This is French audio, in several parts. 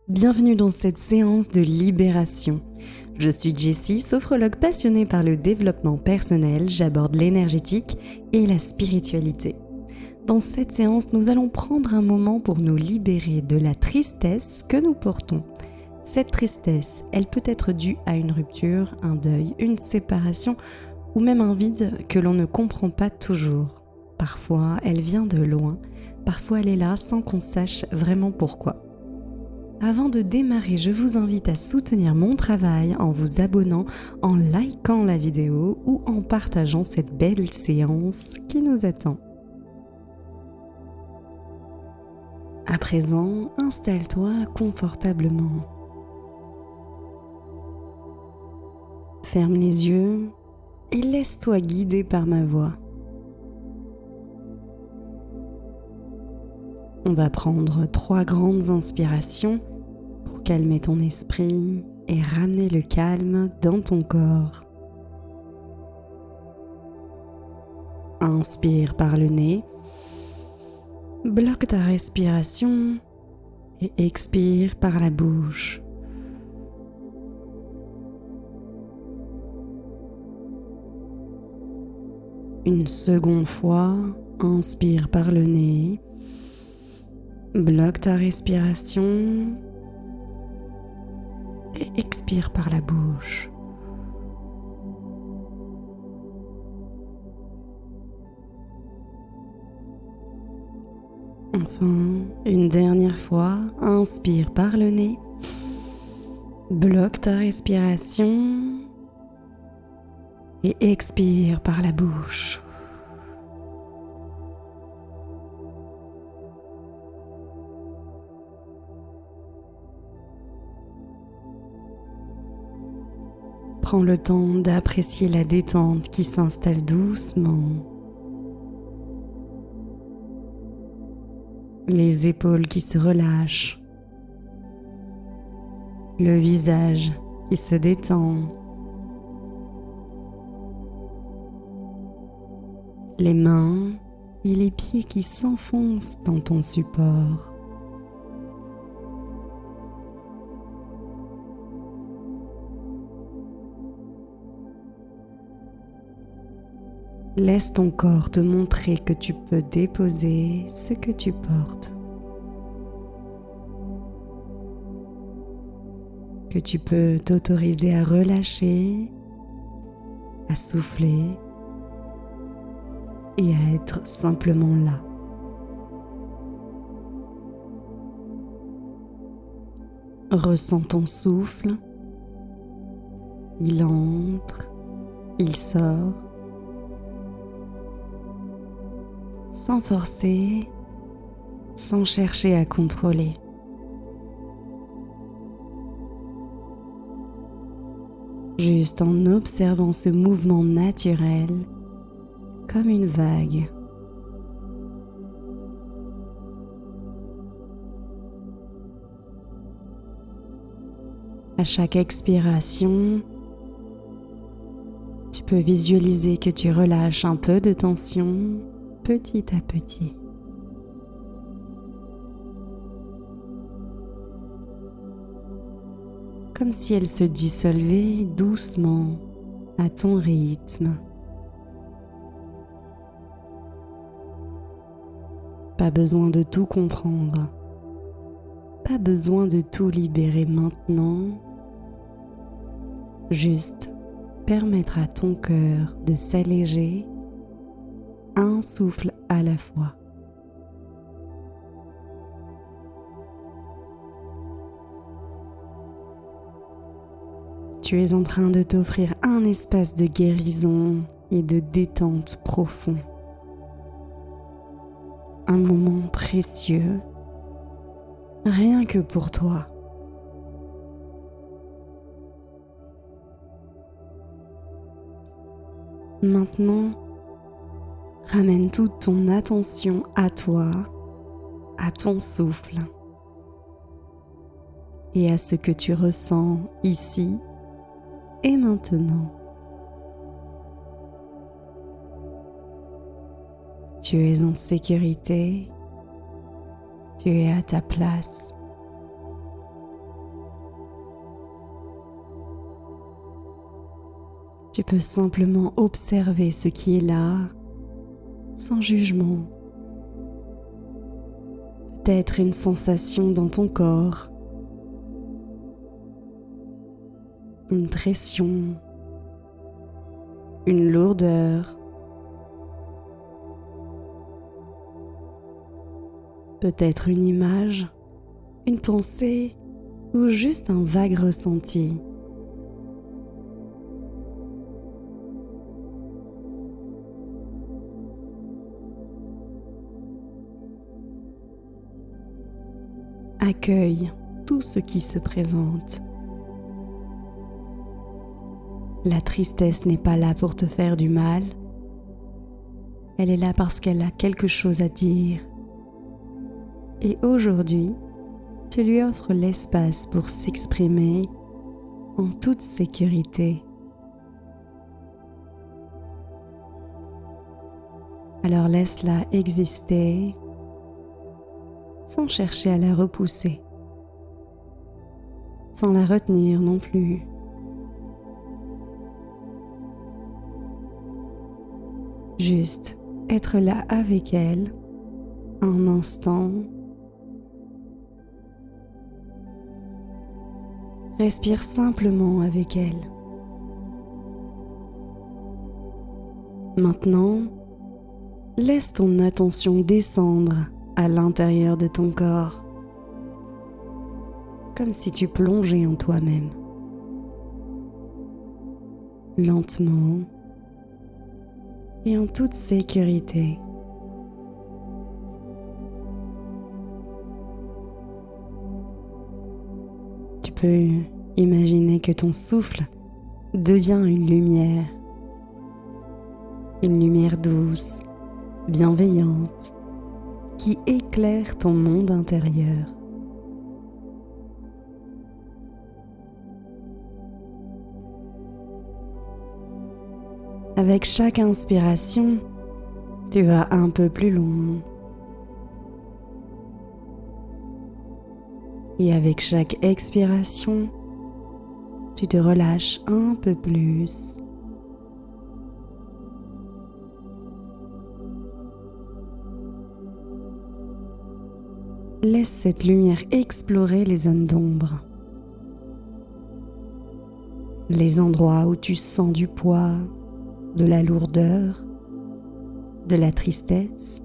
Bienvenue dans cette séance de libération. Je suis Jessie, sophrologue passionnée par le développement personnel. J'aborde l'énergétique et la spiritualité. Dans cette séance, nous allons prendre un moment pour nous libérer de la tristesse que nous portons. Cette tristesse, elle peut être due à une rupture, un deuil, une séparation ou même un vide que l'on ne comprend pas toujours. Parfois, elle vient de loin, parfois elle est là sans qu'on sache vraiment pourquoi. Avant de démarrer, je vous invite à soutenir mon travail en vous abonnant, en likant la vidéo ou en partageant cette belle séance qui nous attend. À présent, installe-toi confortablement. Ferme les yeux et laisse-toi guider par ma voix. On va prendre 3 grandes inspirations pour calmer ton esprit et ramener le calme dans ton corps. Inspire par le nez, bloque ta respiration et expire par la bouche. Une seconde fois, inspire par le nez. Bloque ta respiration et expire par la bouche. Enfin, une dernière fois, inspire par le nez. Bloque ta respiration et expire par la bouche. Prends le temps d'apprécier la détente qui s'installe doucement. Les épaules qui se relâchent. Le visage qui se détend. Les mains et les pieds qui s'enfoncent dans ton support. Laisse ton corps te montrer que tu peux déposer ce que tu portes. Que tu peux t'autoriser à relâcher, à souffler et à être simplement là. Ressens ton souffle. Il entre, il sort. Sans forcer, sans chercher à contrôler. Juste en observant ce mouvement naturel comme une vague. À chaque expiration, tu peux visualiser que tu relâches un peu de tension petit à petit. Comme si elle se dissolvait doucement à ton rythme. Pas besoin de tout comprendre. Pas besoin de tout libérer maintenant. Juste permettre à ton cœur de s'alléger un souffle à la fois. Tu es en train de t'offrir un espace de guérison et de détente profond. Un moment précieux, rien que pour toi. Maintenant, ramène toute ton attention à toi, à ton souffle et à ce que tu ressens ici et maintenant. Tu es en sécurité, tu es à ta place. Tu peux simplement observer ce qui est là, sans jugement. Peut-être une sensation dans ton corps, une pression, une lourdeur. Peut-être une image, une pensée ou juste un vague ressenti. Accueille tout ce qui se présente. La tristesse n'est pas là pour te faire du mal. Elle est là parce qu'elle a quelque chose à dire. Et aujourd'hui, tu lui offres l'espace pour s'exprimer en toute sécurité. Alors laisse-la exister sans chercher à la repousser, sans la retenir non plus. Juste être là avec elle un instant. Respire simplement avec elle. Maintenant, laisse ton attention descendre à l'intérieur de ton corps, comme si tu plongeais en toi-même. Lentement et en toute sécurité. Tu peux imaginer que ton souffle devient une lumière douce, bienveillante, qui éclaire ton monde intérieur. Avec chaque inspiration, tu vas un peu plus loin. Et avec chaque expiration, tu te relâches un peu plus. Laisse cette lumière explorer les zones d'ombre, les endroits où tu sens du poids, de la lourdeur, de la tristesse.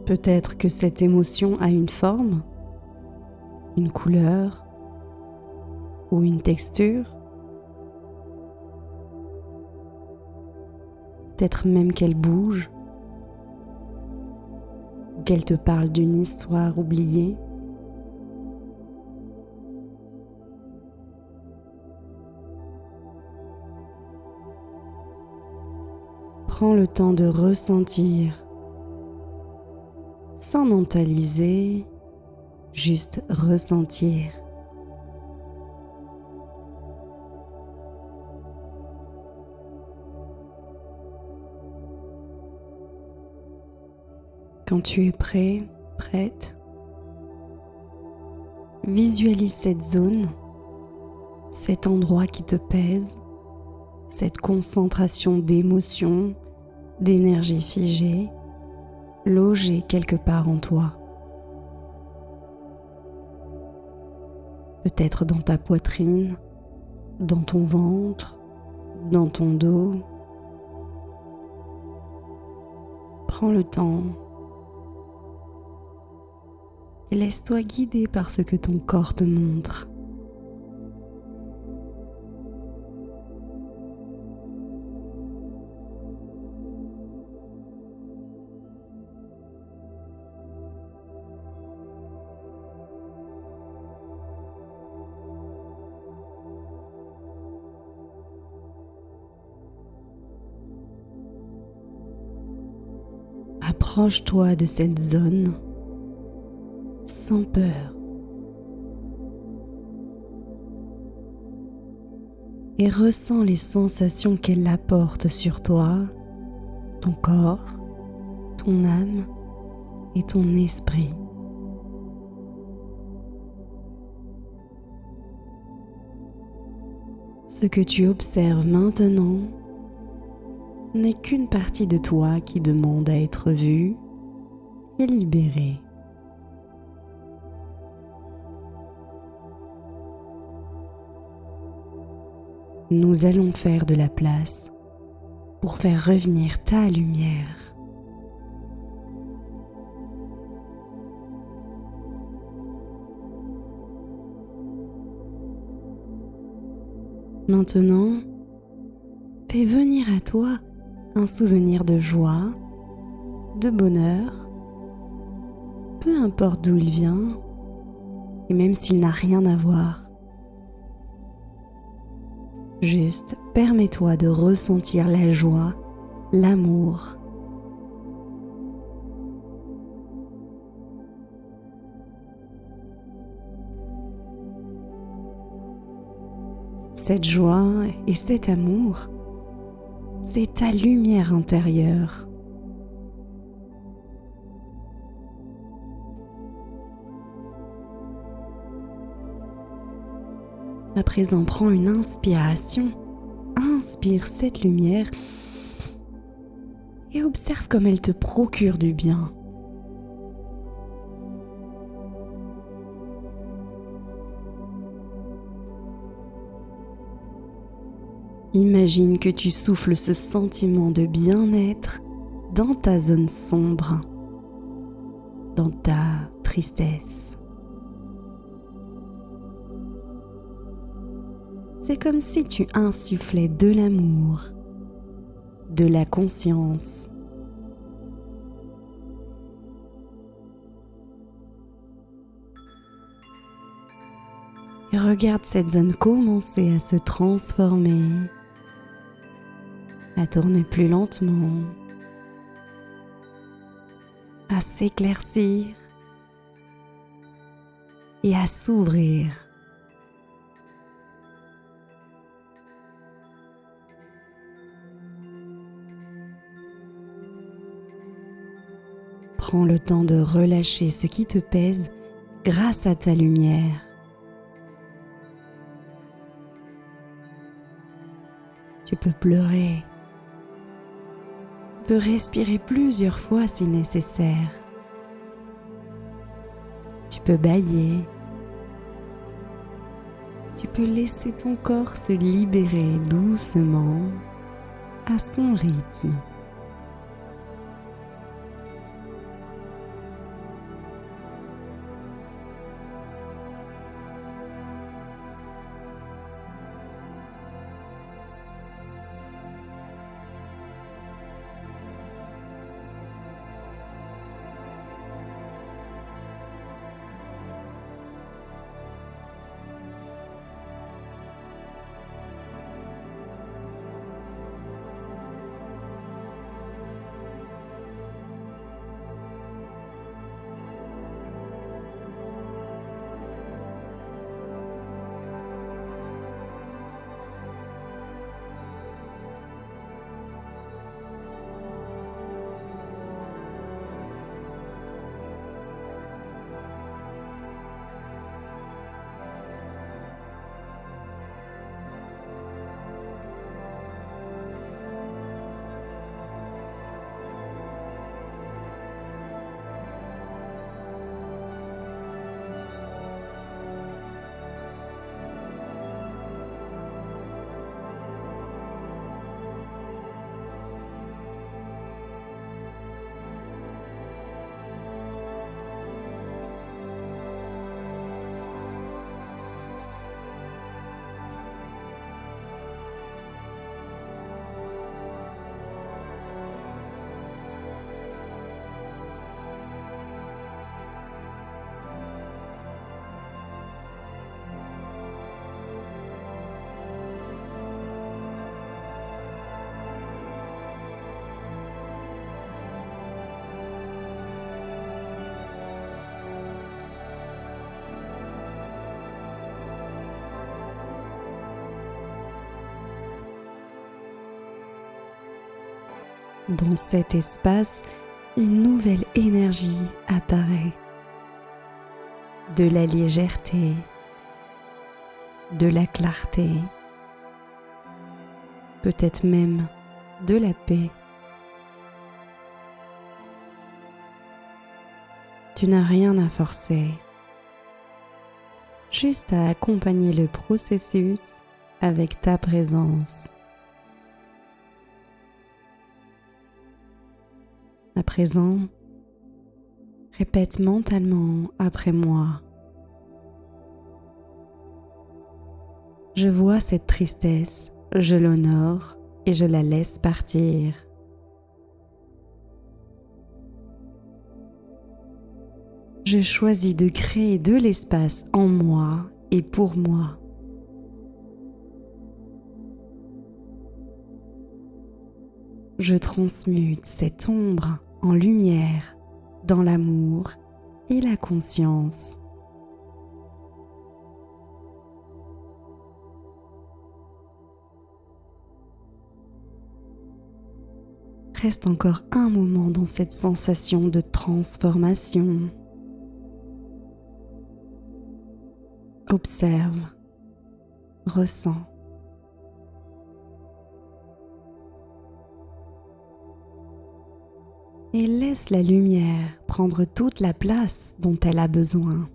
Peut-être que cette émotion a une forme, une couleur ou une texture. Peut-être même qu'elle bouge, ou qu'elle te parle d'une histoire oubliée. Prends le temps de ressentir, sans mentaliser, juste ressentir. Quand tu es prêt, prête, visualise cette zone, cet endroit qui te pèse, cette concentration d'émotions, d'énergie figée, logée quelque part en toi. Peut-être dans ta poitrine, dans ton ventre, dans ton dos. Prends le temps et laisse-toi guider par ce que ton corps te montre. Approche-toi de cette zone sans peur et ressens les sensations qu'elle apporte sur toi, ton corps, ton âme et ton esprit. Ce que tu observes maintenant n'est qu'une partie de toi qui demande à être vue et libérée. Nous allons faire de la place pour faire revenir ta lumière. Maintenant, fais venir à toi un souvenir de joie, de bonheur, peu importe d'où il vient, et même s'il n'a rien à voir. Juste permets-toi de ressentir la joie, l'amour. Cette joie et cet amour, c'est ta lumière intérieure. À présent, prends une inspiration. Inspire cette lumière et observe comme elle te procure du bien. Imagine que tu souffles ce sentiment de bien-être dans ta zone sombre, dans ta tristesse. C'est comme si tu insufflais de l'amour, de la conscience. Et regarde cette zone commencer à se transformer, à tourner plus lentement, à s'éclaircir et à s'ouvrir. Prends le temps de relâcher ce qui te pèse grâce à ta lumière. Tu peux pleurer. Tu peux respirer plusieurs fois si nécessaire. Tu peux bâiller. Tu peux laisser ton corps se libérer doucement à son rythme. Dans cet espace, une nouvelle énergie apparaît. De la légèreté, de la clarté, peut-être même de la paix. Tu n'as rien à forcer, juste à accompagner le processus avec ta présence. À présent, répète mentalement après moi. Je vois cette tristesse, je l'honore et je la laisse partir. Je choisis de créer de l'espace en moi et pour moi. Je transmute cette ombre en lumière dans l'amour et la conscience. Reste encore un moment dans cette sensation de transformation. Observe, ressens. Et laisse la lumière prendre toute la place dont elle a besoin.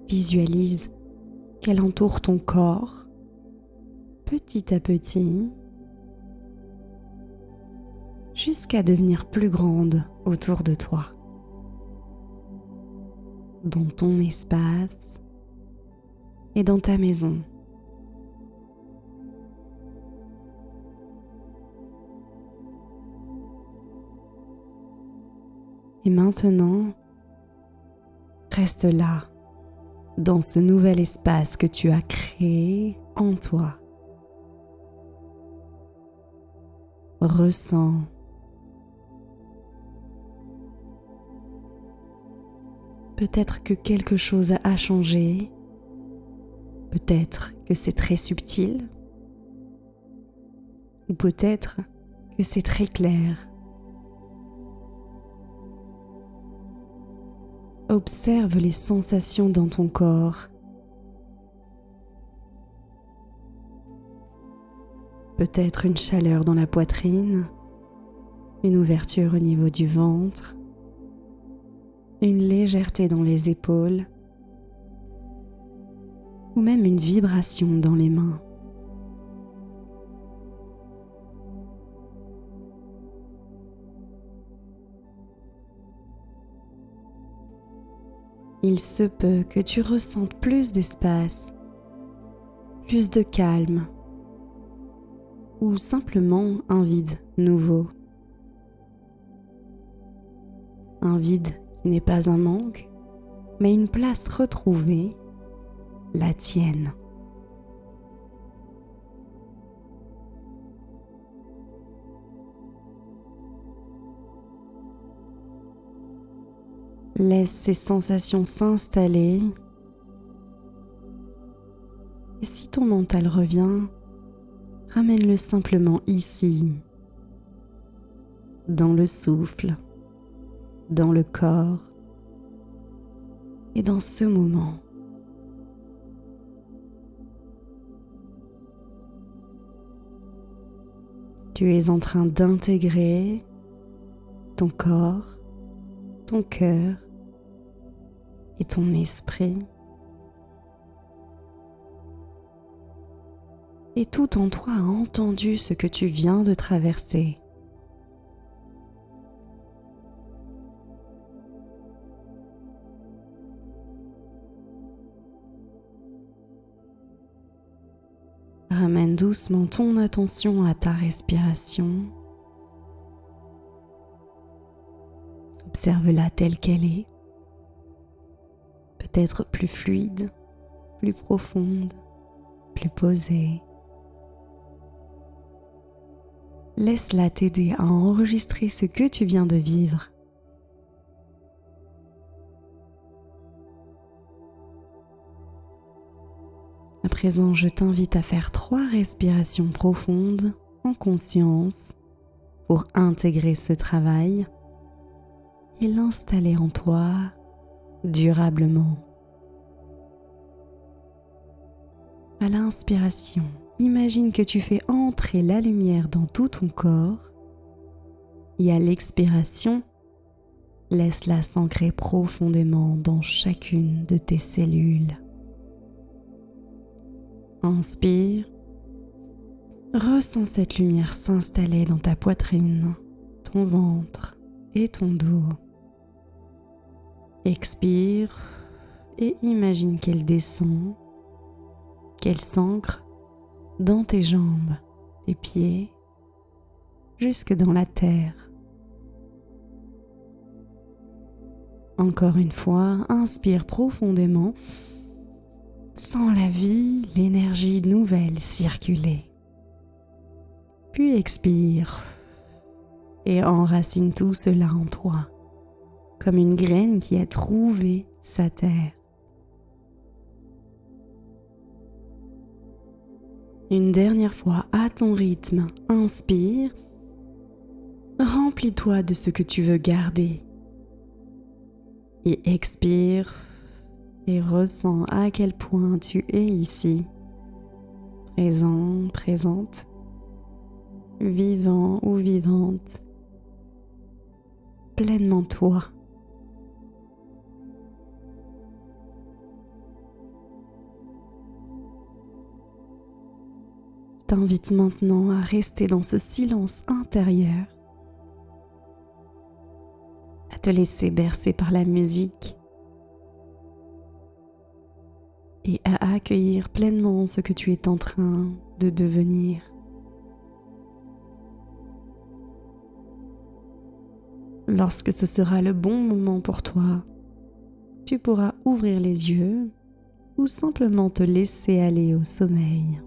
Visualise qu'elle entoure ton corps petit à petit jusqu'à devenir plus grande autour de toi. Dans ton espace et dans ta maison. Et maintenant, reste là, dans ce nouvel espace que tu as créé en toi. Ressens. Peut-être que quelque chose a changé, peut-être que c'est très subtil, ou peut-être que c'est très clair. Observe les sensations dans ton corps. Peut-être une chaleur dans la poitrine, une ouverture au niveau du ventre, une légèreté dans les épaules, ou même une vibration dans les mains. Il se peut que tu ressentes plus d'espace, plus de calme, ou simplement un vide nouveau. Un vide qui n'est pas un manque, mais une place retrouvée, la tienne. Laisse ces sensations s'installer. Et si ton mental revient, ramène-le simplement ici, dans le souffle, dans le corps et dans ce moment. Tu es en train d'intégrer ton corps, ton cœur et ton esprit. Et tout en toi a entendu ce que tu viens de traverser. Ramène doucement ton attention à ta respiration. Observe-la telle qu'elle est. Peut-être plus fluide, plus profonde, plus posée. Laisse-la t'aider à enregistrer ce que tu viens de vivre. À présent, je t'invite à faire 3 respirations profondes en conscience pour intégrer ce travail et l'installer en toi durablement. À l'inspiration, imagine que tu fais entrer la lumière dans tout ton corps et à l'expiration, laisse-la s'ancrer profondément dans chacune de tes cellules. Inspire, ressens cette lumière s'installer dans ta poitrine, ton ventre et ton dos. Expire et imagine qu'elle descend, qu'elle s'ancre dans tes jambes, tes pieds, jusque dans la terre. Encore une fois, inspire profondément, sens la vie, l'énergie nouvelle circuler. Puis expire et enracine tout cela en toi, comme une graine qui a trouvé sa terre. Une dernière fois, à ton rythme, inspire, remplis-toi de ce que tu veux garder. Et expire et ressens à quel point tu es ici, présent, présente, vivant ou vivante, pleinement toi. Je t'invite maintenant à rester dans ce silence intérieur, à te laisser bercer par la musique et à accueillir pleinement ce que tu es en train de devenir. Lorsque ce sera le bon moment pour toi, tu pourras ouvrir les yeux ou simplement te laisser aller au sommeil.